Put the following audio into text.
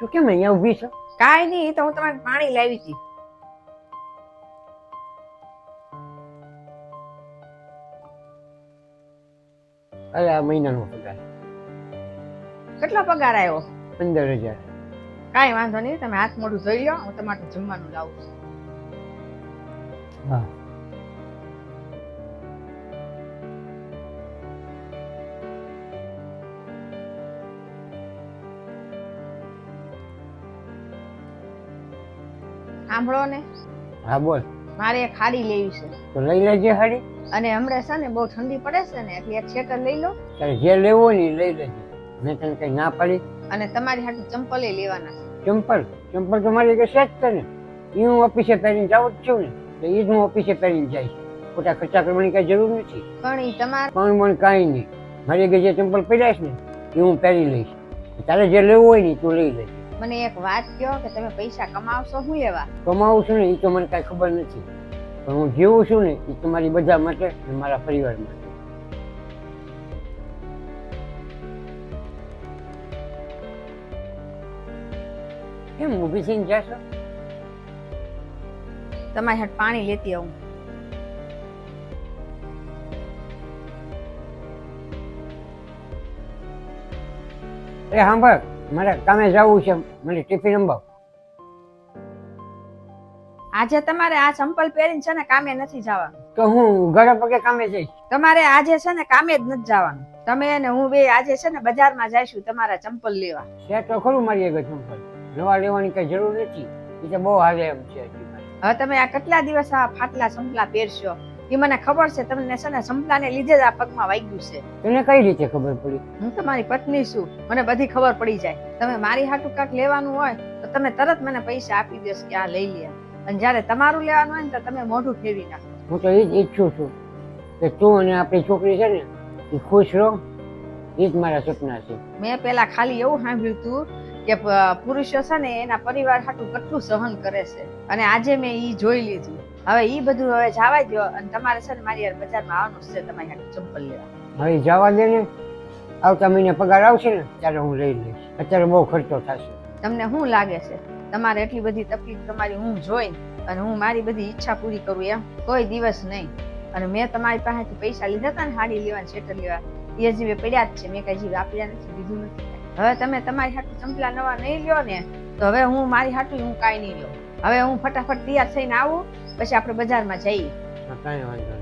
તું કેમ અહીંયા ઊભી છો? કાંઈ નહીં, ઈ તો હું તમારે પાણી લાવી હતી. અરે આ મહિનાનો પગાર કેટલો પગાર આવ્યો? 15,000. કાંઈ વાંધો નહીં, તમે હાથ મોઢું ધોઈ લો, હું તમારું જમવાનું લાવું છું. હા. સાંભળો ને, હા બોલ. મારે એક હાડી લેવી છે તો લઈ લેજે હાડી. અને હમણાં છે ને બહુ ઠંડી પડે છે ને એટલે એક સ્વેટર લઈ લો. તારે જે લેવું હોય ને એ લઈ લેજે. મેં તને કઈ ના પાડી? અને તમારી હાટુ ચંપલ લેવાના છે. ચંપલ તો મારી કે સેટ છે ને, એ હું ઓફિસે પહેરીને જાઉં જ છું ને, તો એ જ હું ઓફિસે પહેરીને જઈશ. ખોટા ખર્ચા કરવાની કઈ જરૂર નથી. પણ ઈ તમારે પણ કાંઈ નહીં, મારી કે જે ચંપલ પહેરાશ ને એ હું પહેરી લઈશ. તારે જે લેવું હોય ને તું લઈ લેજે. મને એક વાત કહો કે તમે પૈસા કમાવશો શું એવા? કમાવું છું ને એ તો મને કાંઈ ખબર નથી, પણ હું જીવું છું ને એ તમારી બધા માટે અને મારા પરિવાર માટે. કેમ ઊભી થઈને જાશો? તમારી હાટ પાણી લેતી આવું. એ સાંભળ, મારે કામે જવું છે, મને ટિફિન અંબાવ. આજે તમારે આ ચંપલ પહેરીને છે ને કામે નથી જવાનું. તો હું ઘરે પગે કામે જઈશ. તમારે આજે છે ને કામે જ નથી જવાનું. તમે ને હું બે આજે છે ને બજારમાં જઈશું તમારા ચંપલ લેવા. છે તો ખરું મારી આગળ ચંપલ, નવા લેવાની કઈ જરૂર નથી, એ તો બહુ હાલે એમ છે. હવે તમે આ કેટલા દિવસ આ ફાટલા ચંપલા પહેરશો? એ મને ખબર છે, તમને છે ને ચંપલાને લીધે જ આ પગમાં વાગ્યું છે. તને કઈ રીતે ખબર પડી? હું તમારી પત્ની છું, મને બધી ખબર પડી જાય. તમે મારી હાટું કાંઈક લેવાનું હોય તો તમે તરત મને પૈસા આપી દેશ કે આ લઈ લે, અને જ્યારે તમારું લેવાનું હોય ને તો તમે મોઢું ફેરવી નાખો. હું તો એ જ ઈચ્છું છું કે તું અને આપણી છોકરી છે ને એ ખુશ રહો, એ જ મારા સપના છે. મેં પેલા ખાલી એવું સાંભળ્યું હતું કે પુરુષો છે ને એના પરિવાર હાટું કેટલું સહન કરે છે, અને આજે મેં ઈ જોઈ લીધું. હવે ઈ બધું હવે જવા દો, અને તમારે છે ને મારી યાર બજારમાં આવવાનું છે તમારી હાટું ચંપલ લેવા. હવે જવા દે ને, આવતા મહિને પગાર આવશે ને ત્યારે હું લઈ લઈશ. અત્યારે બહુ ખર્ચો થશે. તમને શું લાગે છે તમારે એટલી બધી તકલીફ તમારી હું જોઈને અને હું મારી બધી ઈચ્છા પૂરી કરું એમ? કોઈ દિવસ નહીં. અને મેં તમારી પાસેથી પૈસા લીધા હતા ને હાડી લેવા, સ્વેટર લેવા, એ હજી પડ્યા જ છે, મેં કઈ હજી વાપર્યા નથી, બીજું નથી. હવે તમે તમારી હાટું ચંપલા નવા નહીં લ્યો ને તો હવે હું મારી હાટું હું કાંઈ નહીં લઉં. હવે હું ફટાફટ તૈયાર થઈને આવું, પછી આપણે બજારમાં જઈએ. કાંઈ વાંધો નહીં.